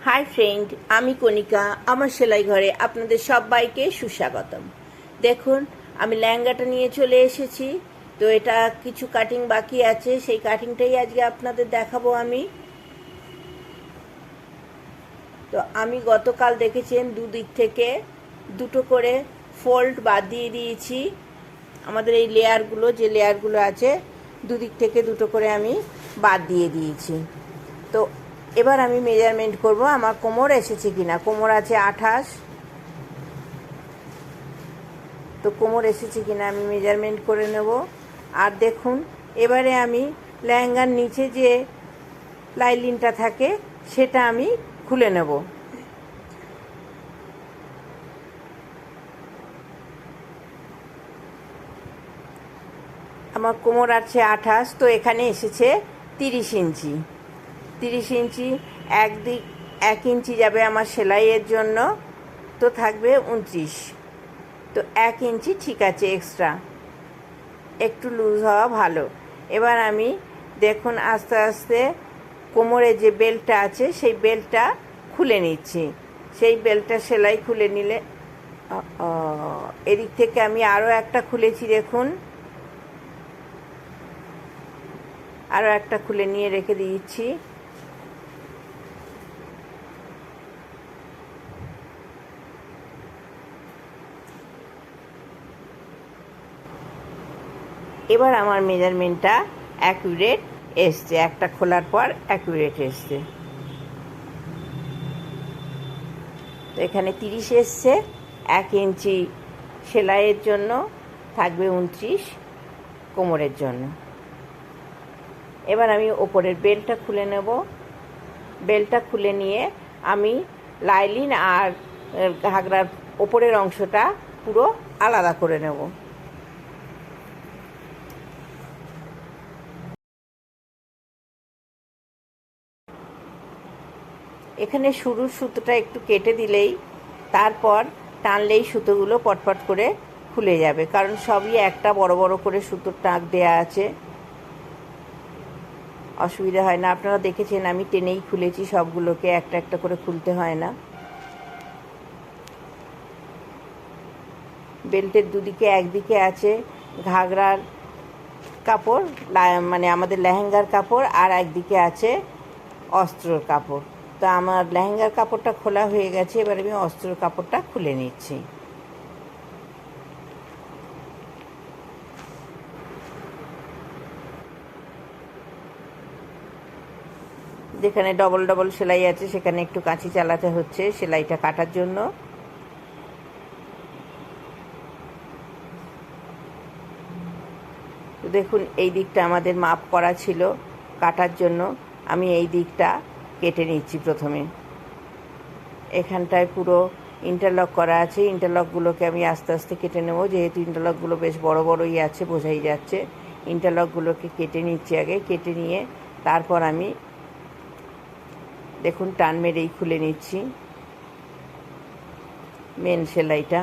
Hi friend, আমি কণিকা। আমার সেলাই ঘরে আপনাদের সবাইকে সুস্বাগতম। দেখুন, আমি লেহেঙ্গাটা নিয়ে চলে এসেছি। তো এটা কিছু কাটিং বাকি আছে, সেই কাটিংটাই আজকে আপনাদের দেখাবো আমি। তো আমি গতকাল দেখেছেন দুদিক থেকে দুটো করে ফোল্ড বাদ দিয়ে দিয়েছি। আমাদের এই লেয়ারগুলো, যে লেয়ারগুলো আছে, দুদিক থেকে দুটো করে আমি বাদ দিয়ে দিয়েছি। তো এবার আমি মেজারমেন্ট করব আমার কোমর এসেছে কিনা। কোমর আছে 28, তো কোমর এসেছে কিনা আমি মেজারমেন্ট করে নেব। আর দেখুন, এবারে আমি লেহেঙ্গার নিচে যে লাইলিনটা থাকে সেটা আমি খুলে নেব। আমার কোমর আছে 28, তো এখানে এসেছে 30 ইঞ্চি। 30 ইঞ্চি, একদিক 1 ইঞ্চি যাবে আমার সেলাইয়ের জন্য, তো থাকবে 29। তো 1 ইঞ্চি ঠিক আছে, এক্সট্রা একটু লুজ হওয়া ভালো। এবার আমি দেখুন আস্তে আস্তে কোমরে যে বেল্টটা আছে সেই বেল্টটা খুলে নিচ্ছি। সেই বেল্টটা সেলাই খুলে নিলে, এদিক থেকে আমি আরও একটা খুলেছি, দেখুন আরও একটা খুলে নিয়ে রেখে দিয়েছি। এবার আমার মেজারমেন্টটা অ্যাকুরেট এসছে, একটা খোলার পর অ্যাকুরেট এসছে। তো এখানে 30 এসছে। 1 ইঞ্চি সেলাইয়ের জন্য থাকবে 29 কোমরের জন্য। এবার আমি ওপরের বেল্টটা খুলে নেব। বেল্টটা খুলে নিয়ে আমি লাইলিন আর ঘাগরার ওপরের অংশটা পুরো আলাদা করে নেব। এখানে শুরুর সুতোটা একটু কেটে দিলেই, তারপর টানলেই সুতোগুলো পটপট করে খুলে যাবে, কারণ সবই একটা বড় বড় করে সুতোর টাক দেয়া আছে, অসুবিধা হয় না। আপনারা দেখেছেন আমি টেনেই খুলেছি সবগুলোকে, একটা একটা করে খুলতে হয় না। বেল্টের দুদিকে, একদিকে আছে ঘাগরার কাপড়, মানে আমাদের লেহেঙ্গার কাপড়, আর একদিকে আছে অস্ত্রর কাপড়। তো আমার লেহেঙ্গার কাপড়টা খোলা হয়ে গেছে, এবার আমি অস্ত্রর কাপড়টা খুলে নিচ্ছি। যেখানে ডবল ডবল সেলাই আছে সেখানে একটু কাঁচি চালাতে হচ্ছে সেলাইটা কাটার জন্য। তো দেখুন, এই দিকটা আমাদের মাপ করা ছিল কাটার জন্য, আমি এই দিকটা কেটে নিচ্ছি প্রথমে। এখানটায় পুরো ইন্টারলক করা আছে, ইন্টারলকগুলোকে আমি আস্তে আস্তে কেটে নেব, যেহেতু ইন্টারলকগুলো বেশ বড় বড়ই আছে, বোঝাই যাচ্ছে। ইন্টারলকগুলোকে কেটে নিচ্ছি আগে, কেটে নিয়ে তারপর আমি দেখুন টান মেরেই খুলে নিচ্ছি মেন সেলাইটা।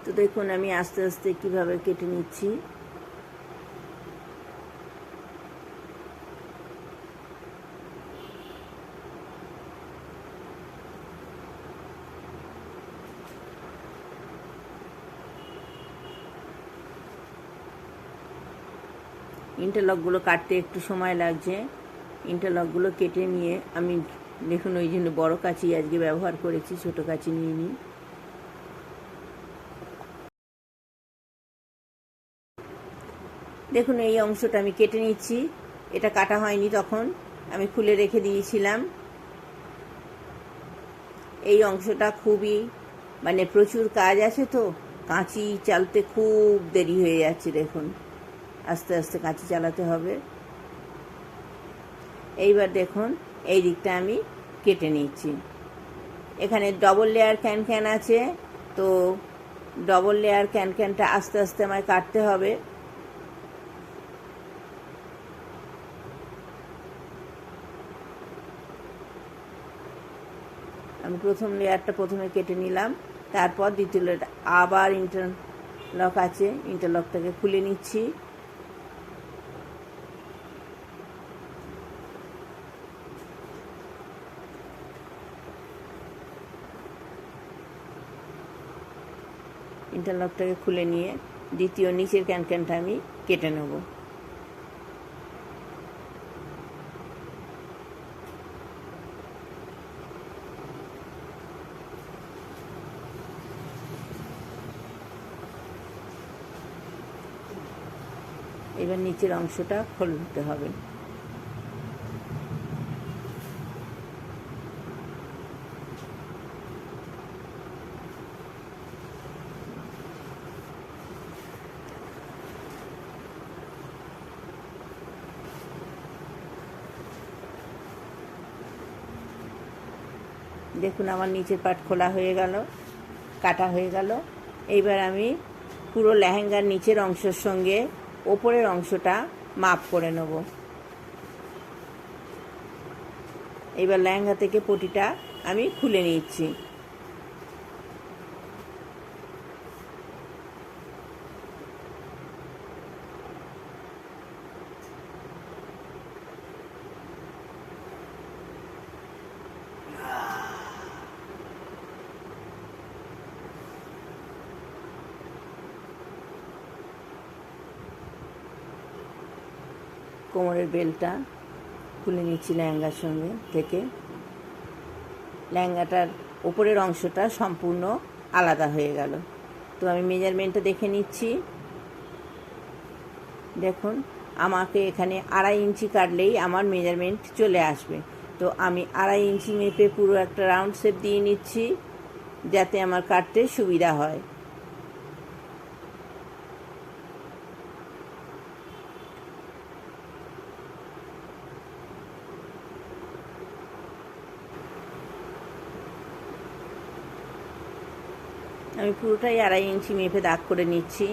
তো দেখুন আমি আস্তে আস্তে কিভাবে কেটে নিচ্ছি। ইন্টারলকগুলো কাটতে একটু সময় লাগছে। ইন্টারলকগুলো কেটে নিয়ে আমি দেখুন ওই জন্য বড় কাঁচি আজকে ব্যবহার করেছি, ছোট কাঁচি নিইনি। দেখুন এই অংশটা আমি কেটে নিচ্ছি, এটা কাটা হয়নি, তখন আমি খুলে রেখে দিয়েছিলাম। এই অংশটা খুবই, মানে প্রচুর কাজ আছে, তো কাঁচি চালতে খুব দেরি হয়ে যাচ্ছে। দেখুন আস্তে আস্তে কাঁচি চালাতে হবে। এইবার দেখুন এই দিকটা আমি কেটে নিচ্ছি। এখানে ডবল লেয়ার ক্যান ক্যান আছে, তো ডবল লেয়ার ক্যান ক্যানটা আস্তে আস্তে আমায় কাটতে হবে। আমি প্রথম লেয়ারটা প্রথমে কেটে নিলাম, তারপর দ্বিতীয় লেয়ার আবার ইন্টারলক আছে, ইন্টারলকটাকে খুলে নিচ্ছি। ইন্টারলকটাকে খুলে নিয়ে দ্বিতীয় নিচের ক্যানটা আমি কেটে নেব। এবার নিচের অংশটা খুলতে হবে। দেখুন আমার নিচের পাট খোলা হয়ে গেল, কাটা হয়ে গেল। এইবার আমি পুরো লেহেঙ্গার নিচের অংশের সঙ্গে ওপরের অংশটা মাপ করে নেব। এবার লেহেঙ্গা থেকে পটিটা আমি খুলে নিচ্ছি। কোমরের বেলটা খুলে নিচ্ছি লেহেঙ্গার সঙ্গে থেকে। লেহেঙ্গাটার ওপরের অংশটা সম্পূর্ণ আলাদা হয়ে গেল। তো আমি মেজারমেন্টটা দেখে নিচ্ছি। দেখুন আমাকে এখানে 2.5 ইঞ্চি কাটলেই আমার মেজারমেন্ট চলে আসবে। তো আমি 2.5 ইঞ্চি মেপে পুরো একটা রাউন্ড শেপ দিয়ে নিচ্ছি, যাতে আমার কাটতে সুবিধা হয়। আমি পুরোটাই 2.5 ইঞ্চি মেপে দাগ করে নিচ্ছি।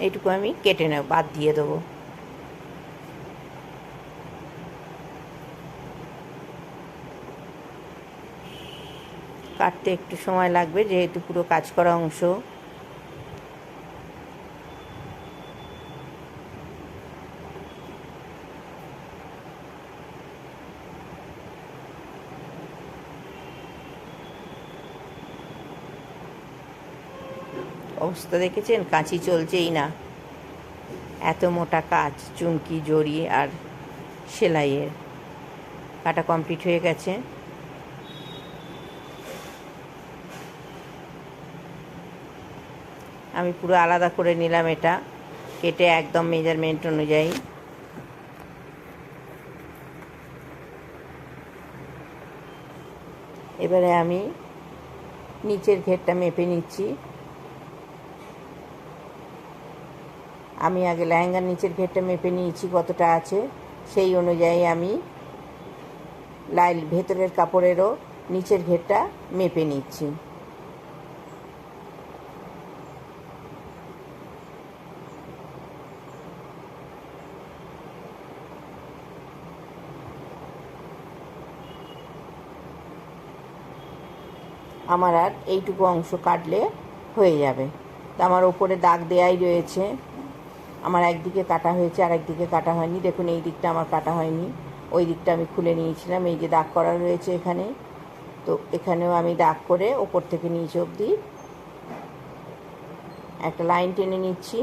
এইটুকু আমি কেটে নেব, বাদ দিয়ে দেবো। কাটতে একটু সময় লাগবে, যেহেতু পুরো কাজ করা অংশ। অবস্থা দেখেছেন, কাঁচি চলছেই না, এত মোটা কাজ, চুমকি জড়ি আর সেলাইয়ের। কাটা কমপ্লিট হয়ে গেছে। আমি পুরো আলাদা করে নিলাম এটা, কেটে একদম মেজারমেন্ট অনুযায়ী। এবারে আমি নিচের ঘেরটা মেপে নিচ্ছি। আমি আগে লেহেঙ্গার নিচের ঘেরটা মেপে নিয়েছি কতটা আছে, সেই অনুযায়ী আমি ভেতরের কাপড়েরও নিচের ঘেরটা মেপে নিচ্ছি। আমার আর এইটুকু অংশ কাটলে হয়ে যাবে। তো আমার ওপরে দাগ দেয়াই রয়েছে। আমার একদিকে কাটা হয়েছে, আর একদিকে কাটা হয়নি। দেখুন এই দিকটা আমার কাটা হয়নি, ওই দিকটা আমি খুলে নিয়েছিলাম। এই যে দাগ করা রয়েছে এখানে, তো এখানেও আমি দাগ করে ওপর থেকে নিচে অবধি একটা লাইন টেনে নিচ্ছি,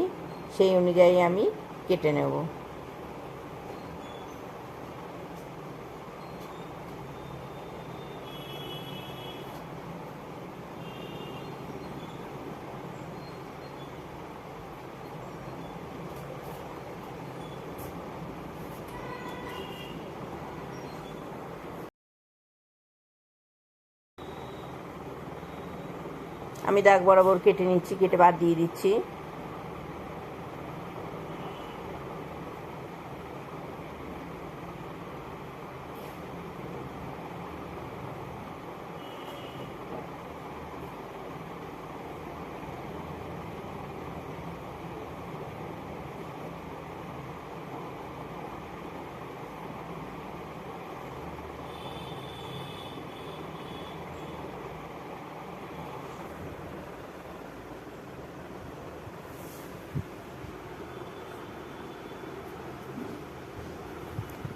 সেই অনুযায়ী আমি কেটে নেব। আমি দাগ বরাবর কেটে নিচ্ছি, কেটে বাদ দিয়ে দিচ্ছি।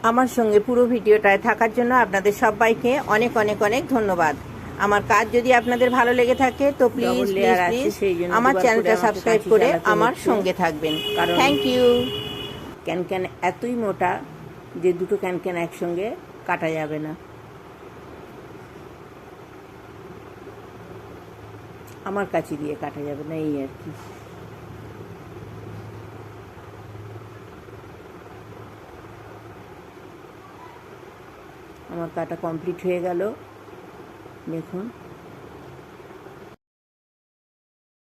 আমার সঙ্গে পুরো ভিডিওটায় থাকার জন্য আপনাদের সবাইকে অনেক অনেক অনেক ধন্যবাদ। আমার কাজ যদি আপনাদের ভালো লেগে থাকে তো প্লিজ আমার চ্যানেলটা সাবস্ক্রাইব করে আমার সঙ্গে থাকবেন। Thank you. ক্যানক্যান এতই মোটা যে দুটো ক্যানক্যান একসঙ্গে কাটা যাবে না। আমার কাছে দিয়ে কাটা যাবে না, এই আর কি। আমার কাটা কমপ্লিট হয়ে গেল, দেখুন।